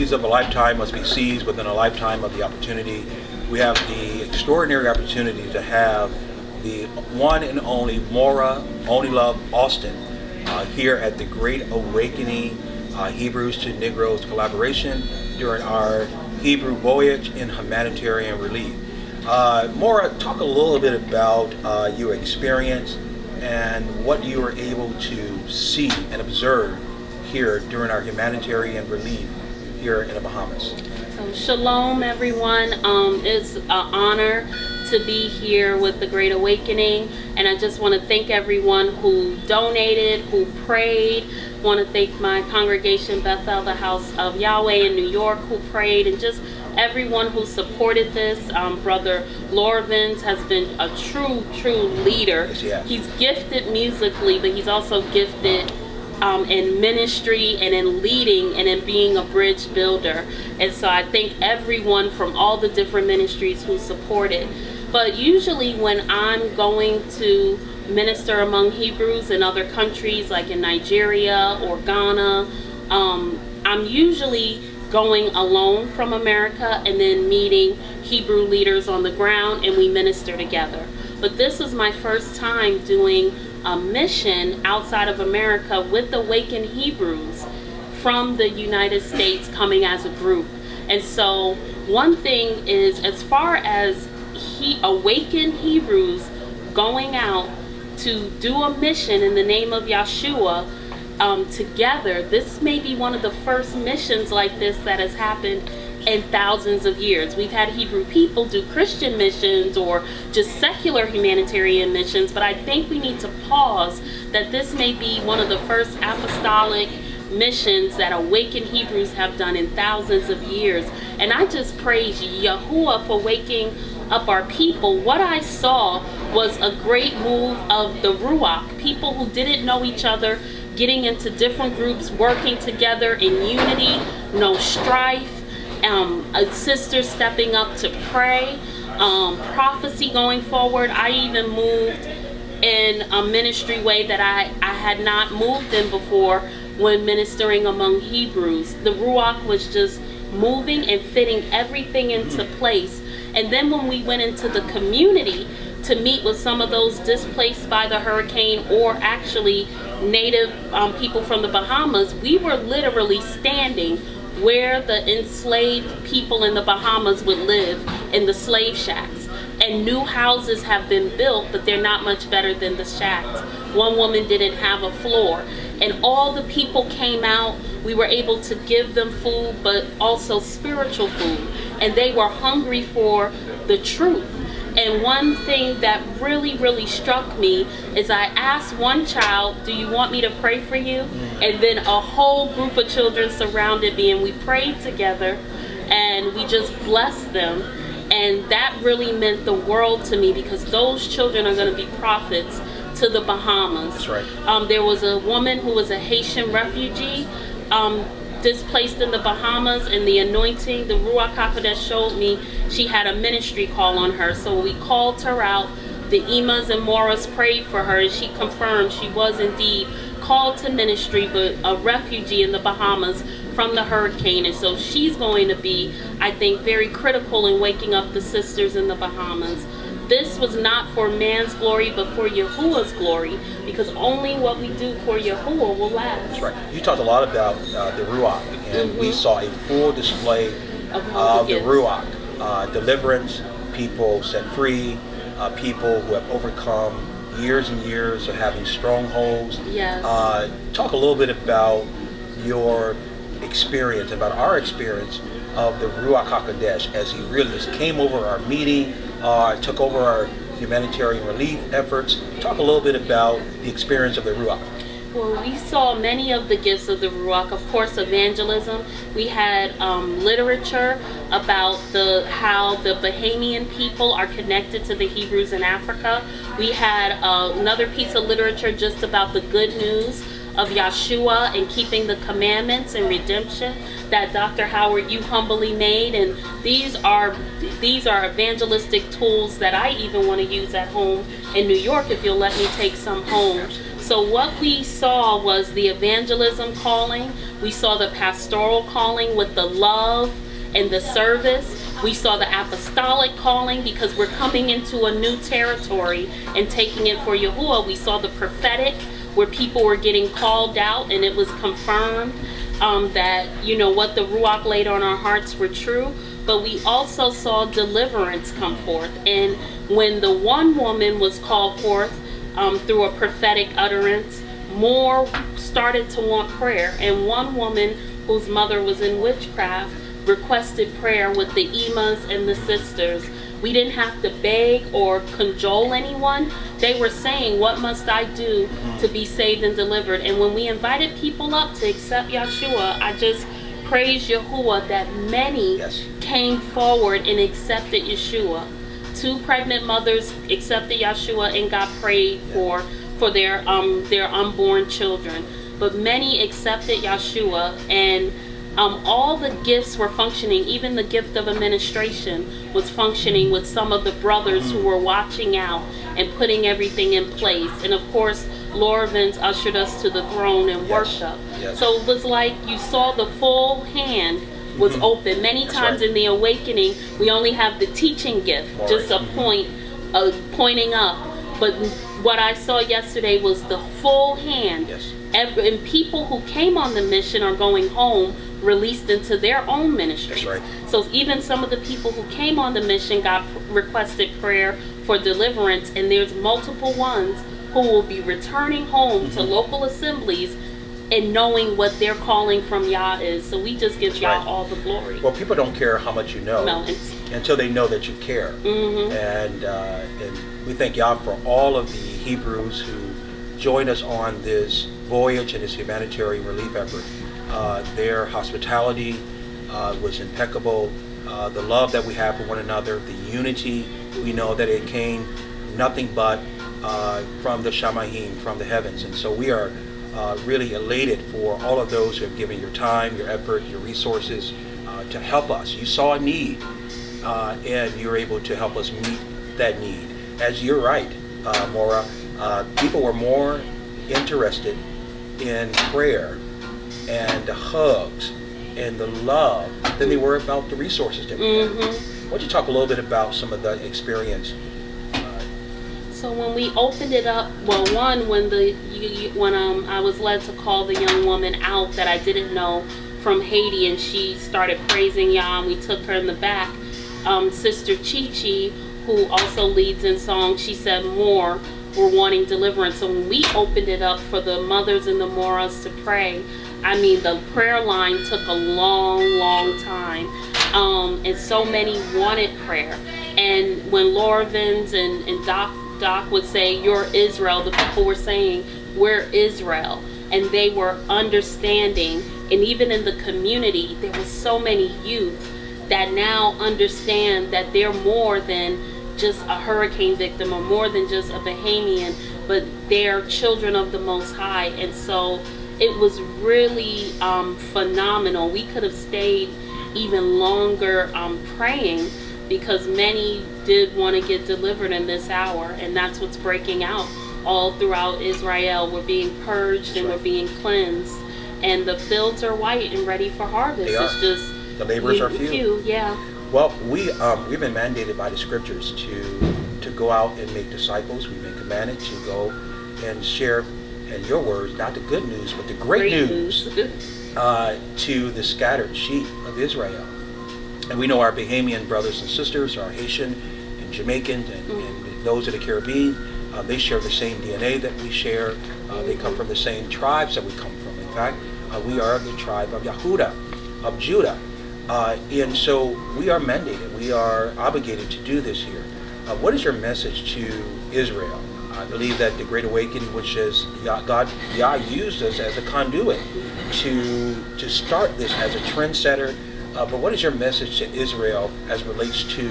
opportunities of a lifetime must be seized within a lifetime of the opportunity. We have the extraordinary opportunity to have the one and only ONLEILOVE ALSTON here at the Great Awakening Hebrews to Negroes collaboration during our Hebrew voyage in humanitarian relief. Mora, talk a little bit about your experience and what you were able to see and observe here during our humanitarian relief here in the Bahamas. So shalom everyone. It's an honor to be here with the Great Awakening, and I just want to thank everyone who donated, who prayed. I want to thank my congregation Bethel, the House of Yahweh in New York, who prayed, and just everyone who supported this. Brother Whirlwind has been a true leader. Yes. He's gifted musically, but he's also gifted in ministry and in leading and in being a bridge builder. And so I thank everyone from all the different ministries who supported. But usually when I'm going to minister among Hebrews in other countries like in Nigeria or Ghana, I'm usually going alone from America and then meeting Hebrew leaders on the ground, and we minister together. But this was my first time doing a mission outside of America with Awakened Hebrews from the United States coming as a group. And so one thing is, as far as Awakened Hebrews going out to do a mission in the name of Yeshua together, this may be one of the first missions like this that has happened in thousands of years. We've had Hebrew people do Christian missions or just secular humanitarian missions, but I think we need to pause that this may be one of the first apostolic missions that Awakened Hebrews have done in thousands of years. And I just praise Yahuwah for waking up our people. What I saw was a great move of the Ruach, people who didn't know each other, getting into different groups, working together in unity, no strife, sisters stepping up to pray, prophecy going forward. I even moved in a ministry way that I had not moved in before when ministering among Hebrews. The Ruach was just moving and fitting everything into place. And then when we went into the community to meet with some of those displaced by the hurricane, or actually native people from the Bahamas, we were literally standing where the enslaved people in the Bahamas would live, in the slave shacks. And new houses have been built, but they're not much better than the shacks. One woman didn't have a floor. And all the people came out. We were able to give them food, but also spiritual food. And they were hungry for the truth. And one thing that really struck me is I asked one child, "Do you want me to pray for you?" And then a whole group of children surrounded me, and we prayed together, and we just blessed them. And that really meant the world to me, because those children are going to be prophets to the Bahamas. That's right. There was a woman who was a Haitian refugee, displaced in the Bahamas, and the anointing, the Ruach HaKodesh showed me she had a ministry call on her. So we called her out. The Imas and Moras prayed for her, and she confirmed she was indeed called to ministry, but a refugee in the Bahamas from the hurricane. And so she's going to be, I think, very critical in waking up the sisters in the Bahamas. This was not for man's glory, but for Yahuwah's glory, because only what we do for Yahuwah will last. That's right. You talked a lot about the Ruach, and we saw a full display of the Ruach. Deliverance, people set free, people who have overcome years and years of having strongholds. Yes. Talk a little bit about your experience, about our experience of the Ruach HaKodesh as he really just came over our meeting, took over our humanitarian relief efforts. Talk a little bit about the experience of the Ruach. Well, we saw many of the gifts of the Ruach. Of course, evangelism. We had literature about how the Bahamian people are connected to the Hebrews in Africa. We had another piece of literature just about the good news of Yeshua and keeping the commandments and redemption that Dr. Howard, you humbly made. And these are evangelistic tools that I even want to use at home in New York, if you'll let me take some home. So what we saw was the evangelism calling. We saw the pastoral calling with the love and the service. We saw the apostolic calling because we're coming into a new territory and taking it for Yahuwah. We saw the prophetic where people were getting called out and it was confirmed that, you know, what the Ruach laid on our hearts were true. But we also saw deliverance come forth. And when the one woman was called forth through a prophetic utterance, more started to want prayer. And one woman whose mother was in witchcraft requested prayer with the Imas and the sisters. We didn't have to beg or cajole anyone. They were saying, what must I do to be saved and delivered? And when we invited people up to accept Yeshua, I just praise Yahuwah that many came forward and accepted Yeshua. 2 pregnant mothers accepted Yeshua and got prayed for their unborn children. But many accepted Yeshua, and all the gifts were functioning. Even the gift of administration was functioning with some of the brothers who were watching out and putting everything in place. And of course, Lorvins ushered us to the throne and worship. So it was like you saw the full hand was open. Many times in the awakening, we only have the teaching gift, just a point pointing up. But what I saw yesterday was the full hand. And people who came on the mission are going home released into their own ministries. So even some of the people who came on the mission got requested prayer for deliverance, and there's multiple ones who will be returning home to local assemblies and knowing what their calling from Yah is. So we just give Yah all the glory. Well, people don't care how much you know until they know that you care. And we thank Yah for all of the Hebrews who joined us on this voyage and this humanitarian relief effort. Their hospitality was impeccable. The love that we have for one another, the unity, we know that it came nothing but from the Shamayim, from the heavens. And so we are really elated for all of those who have given your time, your effort, your resources to help us. You saw a need and you're able to help us meet that need. As you're right, Maura, people were more interested in prayer and the hugs and the love than they were about the resources that we have. Why don't you talk a little bit about some of the experience? So when we opened it up, well, one, when I was led to call the young woman out that I didn't know from Haiti, and she started praising Yah, and we took her in the back. Sister Chichi, who also leads in song, she said more were wanting deliverance. So when we opened it up for the mothers and the moras to pray, I mean, the prayer line took a long time. And so many wanted prayer. And when Lorvins and Doc would say, "You're Israel," the people were saying, "We're Israel." And they were understanding. And even in the community, there was so many youth that now understand that they're more than just a hurricane victim or more than just a Bahamian, but they're children of the Most High. And so it was really phenomenal. We could have stayed even longer praying, because many did want to get delivered in this hour, and that's what's breaking out all throughout Israel. We're being purged and we're being cleansed, and the fields are white and ready for harvest. It's just the laborers are few. Well, we've been mandated by the scriptures to go out and make disciples. We've been commanded to go and share, in your words, not the good news, but the great news to the scattered sheep of Israel. And we know our Bahamian brothers and sisters, our Haitian and Jamaican and those of the Caribbean, they share the same DNA that we share. They come from the same tribes that we come from. In fact, we are the tribe of Yehuda, of Judah. And so we are mandated, we are obligated to do this here. What is your message to Israel? I believe that the Great Awakening, which is Yah used us as a conduit to start this as a trendsetter. But what is your message to Israel as it relates to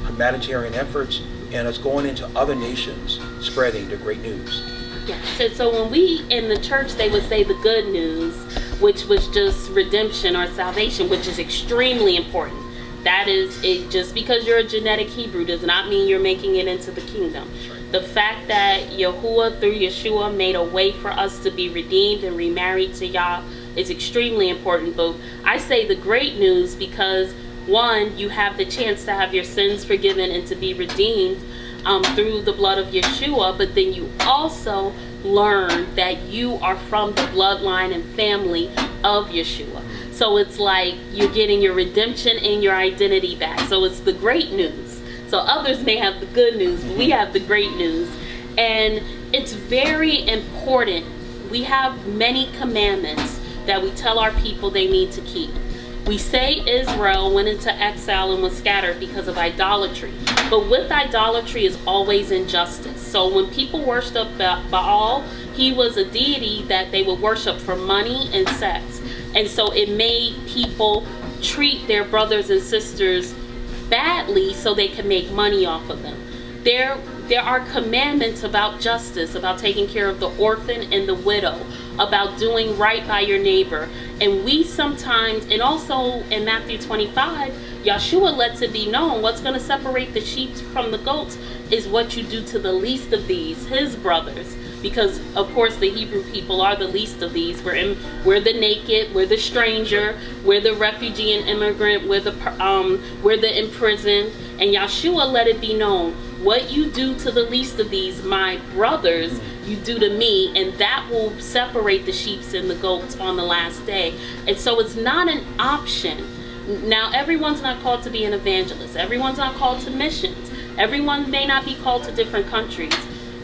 humanitarian efforts and us going into other nations spreading the great news? Yes, so when we in the church, they would say the good news, which was just redemption or salvation, which is extremely important. That is, it. Just because you're a genetic Hebrew does not mean you're making it into the kingdom. The fact that Yahuwah through Yeshua made a way for us to be redeemed and remarried to Yah is extremely important. But I say the great news because, one, you have the chance to have your sins forgiven and to be redeemed through the blood of Yeshua, but then you also learn that you are from the bloodline and family of Yeshua. So it's like you're getting your redemption and your identity back. So it's the great news. So others may have the good news, but we have the great news. And it's very important. We have many commandments that we tell our people they need to keep. We say Israel went into exile and was scattered because of idolatry. But with idolatry is always injustice. So when people worship Baal, he was a deity that they would worship for money and sex. And so it made people treat their brothers and sisters badly so they can make money off of them. There are commandments about justice, about taking care of the orphan and the widow, about doing right by your neighbor. And we sometimes, and also in Matthew 25, Yeshua lets it be known what's going to separate the sheep from the goats is what you do to the least of these, his brothers. Because of course the Hebrew people are the least of these. We're the naked, we're the stranger, we're the refugee and immigrant, we're the imprisoned. And Yeshua let it be known, what you do to the least of these, my brothers, you do to me, and that will separate the sheep and the goats on the last day. And so it's not an option. Now, everyone's not called to be an evangelist. Everyone's not called to missions. Everyone may not be called to different countries.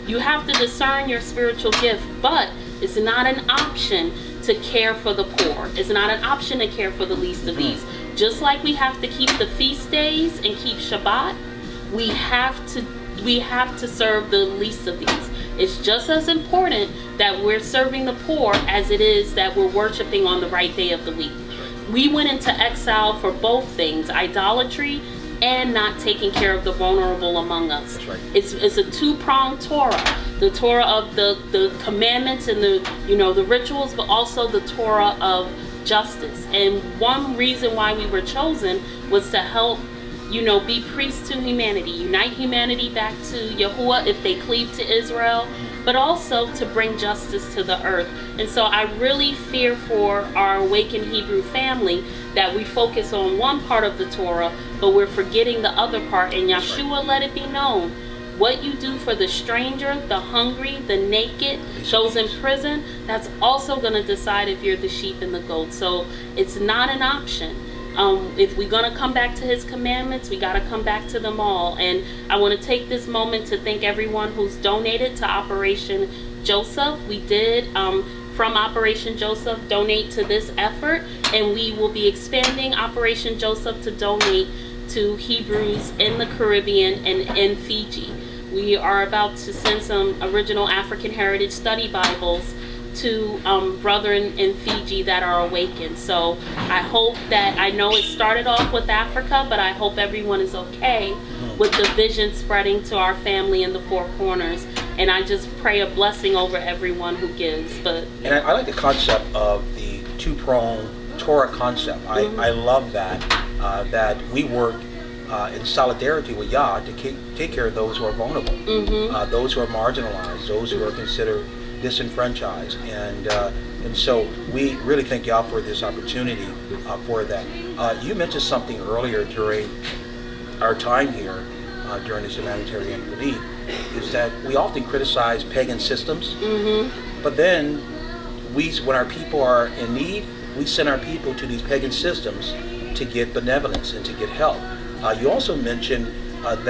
You have to discern your spiritual gift, but it's not an option to care for the poor. It's not an option to care for the least of these. Just like we have to keep the feast days and keep Shabbat, we have to serve the least of these. It's just as important that we're serving the poor as it is that we're worshiping on the right day of the week. We went into exile for both things, idolatry and not taking care of the vulnerable among us. That's right. It's a two-pronged Torah. The Torah of the commandments and the rituals, but also the Torah of justice. And one reason why we were chosen was to help be priests to humanity, unite humanity back to Yahuwah if they cleave to Israel, but also to bring justice to the earth. And so I really fear for our awakened Hebrew family that we focus on one part of the Torah, but we're forgetting the other part. And Yeshua let it be known, what you do for the stranger, the hungry, the naked, those in prison, that's also going to decide if you're the sheep and the goat. So it's not an option. If we're going to come back to his commandments, we got to come back to them all. And I want to take this moment to thank everyone who's donated to Operation Joseph. We did, from Operation Joseph, donate to this effort, and we will be expanding Operation Joseph to donate to Hebrews in the Caribbean and in Fiji. We are about to send some original African Heritage Study Bibles to brethren in Fiji that are awakened. So I hope that, I know it started off with Africa, but I hope everyone is okay with the vision spreading to our family in the four corners. And I just pray a blessing over everyone who gives. And I like the concept of the two-pronged Torah concept. I love that, that we work in solidarity with Yah to take care of those who are vulnerable, those who are marginalized, those who are considered disenfranchised, and so we really thank Yah for this opportunity for that. You mentioned something earlier during our time here, during this humanitarian relief, is that we often criticize pagan systems, but then when our people are in need, we send our people to these pagan systems to get benevolence and to get help. You also mentioned that